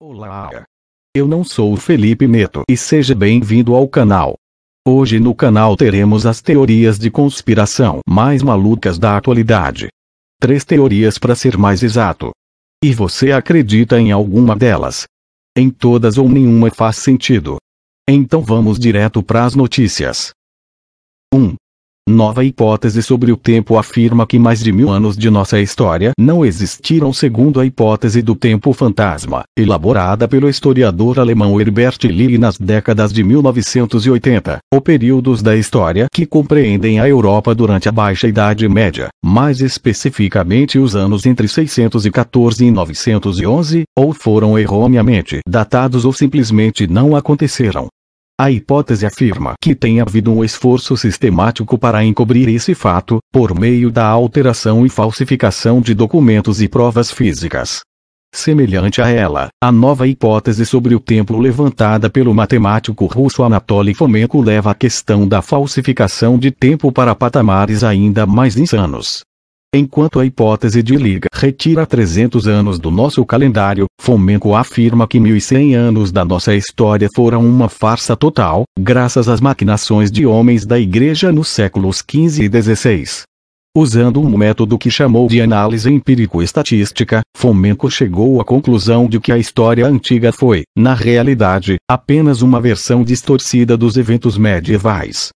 Olá! Eu não sou o Felipe Neto e seja bem-vindo ao canal. Hoje no canal teremos as teorias de conspiração mais malucas da atualidade. 3 teorias para ser mais exato. E você acredita em alguma delas? Em todas ou nenhuma faz sentido? Então vamos direto para as notícias. 1. Nova hipótese sobre o tempo afirma que mais de 1000 anos de nossa história não existiram segundo a hipótese do tempo fantasma, elaborada pelo historiador alemão Herbert Lee nas décadas de 1980, ou períodos da história que compreendem a Europa durante a Baixa Idade Média, mais especificamente os anos entre 614 e 911, ou foram erroneamente datados ou simplesmente não aconteceram. A hipótese afirma que tem havido um esforço sistemático para encobrir esse fato, por meio da alteração e falsificação de documentos e provas físicas. Semelhante a ela, a nova hipótese sobre o tempo levantada pelo matemático russo Anatoly Fomenko leva a questão da falsificação de tempo para patamares ainda mais insanos. Enquanto a hipótese de Liga retira 300 anos do nosso calendário, Fomenko afirma que 1100 anos da nossa história foram uma farsa total, graças às maquinações de homens da Igreja nos séculos XV e XVI. Usando um método que chamou de análise empírico-estatística, Fomenko chegou à conclusão de que a história antiga foi, na realidade, apenas uma versão distorcida dos eventos medievais.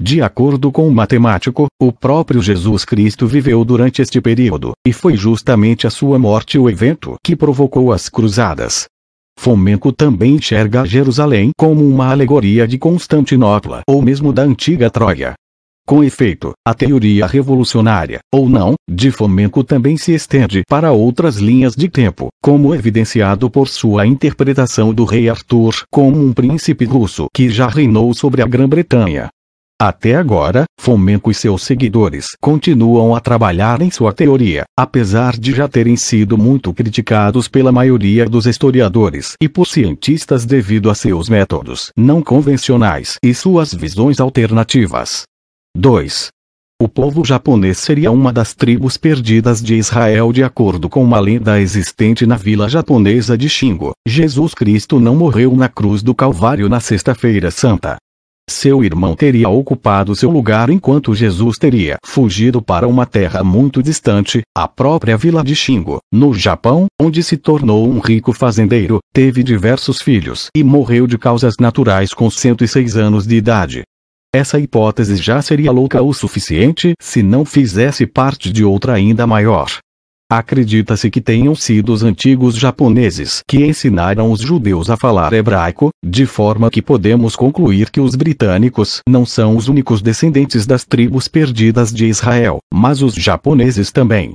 De acordo com o matemático, o próprio Jesus Cristo viveu durante este período, e foi justamente a sua morte o evento que provocou as cruzadas. Fomenko também enxerga Jerusalém como uma alegoria de Constantinopla ou mesmo da antiga Troia. Com efeito, a teoria revolucionária, ou não, de Fomenko também se estende para outras linhas de tempo, como evidenciado por sua interpretação do rei Arthur como um príncipe russo que já reinou sobre a Grã-Bretanha. Até agora, Fomenko e seus seguidores continuam a trabalhar em sua teoria, apesar de já terem sido muito criticados pela maioria dos historiadores e por cientistas devido a seus métodos não convencionais e suas visões alternativas. 2. O povo japonês seria uma das tribos perdidas de Israel de acordo com uma lenda existente na vila japonesa de Shingo. Jesus Cristo não morreu na cruz do Calvário na Sexta-feira Santa. Seu irmão teria ocupado seu lugar enquanto Jesus teria fugido para uma terra muito distante, a própria vila de Shingo, no Japão, onde se tornou um rico fazendeiro, teve diversos filhos e morreu de causas naturais com 106 anos de idade. Essa hipótese já seria louca o suficiente se não fizesse parte de outra ainda maior. Acredita-se que tenham sido os antigos japoneses que ensinaram os judeus a falar hebraico, de forma que podemos concluir que os britânicos não são os únicos descendentes das tribos perdidas de Israel, mas os japoneses também.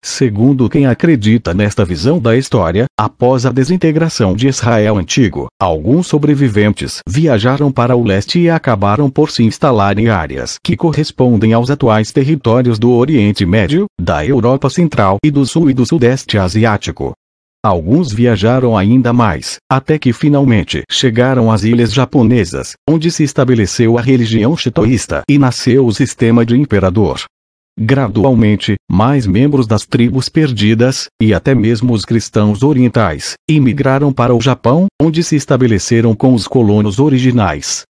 Segundo quem acredita nesta visão da história, após a desintegração de Israel antigo, alguns sobreviventes viajaram para o leste e acabaram por se instalar em áreas que correspondem aos atuais territórios do Oriente Médio, da Europa Central e do Sul e do Sudeste Asiático. Alguns viajaram ainda mais, até que finalmente chegaram às ilhas japonesas, onde se estabeleceu a religião shintoísta e nasceu o sistema de imperador. Gradualmente, mais membros das tribos perdidas, e até mesmo os cristãos orientais, imigraram para o Japão, onde se estabeleceram com os colonos originais.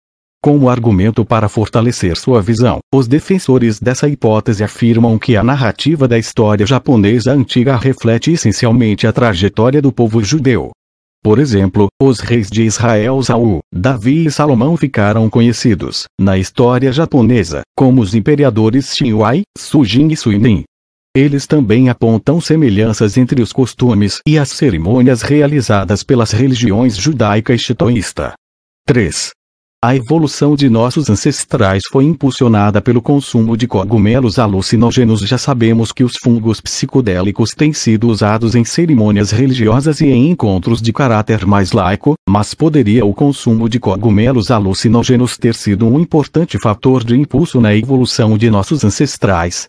Como argumento para fortalecer sua visão, os defensores dessa hipótese afirmam que a narrativa da história japonesa antiga reflete essencialmente a trajetória do povo judeu. Por exemplo, os reis de Israel Saul, Davi e Salomão ficaram conhecidos, na história japonesa, como os imperadores Shinwai, Sujin e Suinin. Eles também apontam semelhanças entre os costumes e as cerimônias realizadas pelas religiões judaica e shintoísta. 3. A evolução de nossos ancestrais foi impulsionada pelo consumo de cogumelos alucinógenos. Já sabemos que os fungos psicodélicos têm sido usados em cerimônias religiosas e em encontros de caráter mais laico, mas poderia o consumo de cogumelos alucinógenos ter sido um importante fator de impulso na evolução de nossos ancestrais?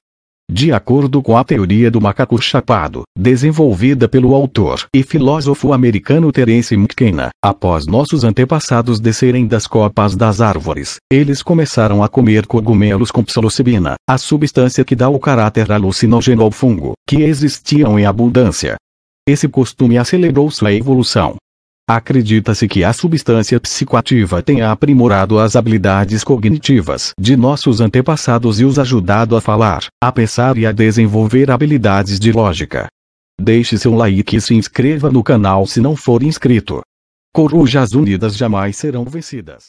De acordo com a teoria do macaco chapado, desenvolvida pelo autor e filósofo americano Terence McKenna, após nossos antepassados descerem das copas das árvores, eles começaram a comer cogumelos com psilocibina, a substância que dá o caráter alucinógeno ao fungo, que existiam em abundância. Esse costume acelerou sua evolução. Acredita-se que a substância psicoativa tenha aprimorado as habilidades cognitivas de nossos antepassados e os ajudado a falar, a pensar e a desenvolver habilidades de lógica. Deixe seu like e se inscreva no canal se não for inscrito. Corujas unidas jamais serão vencidas.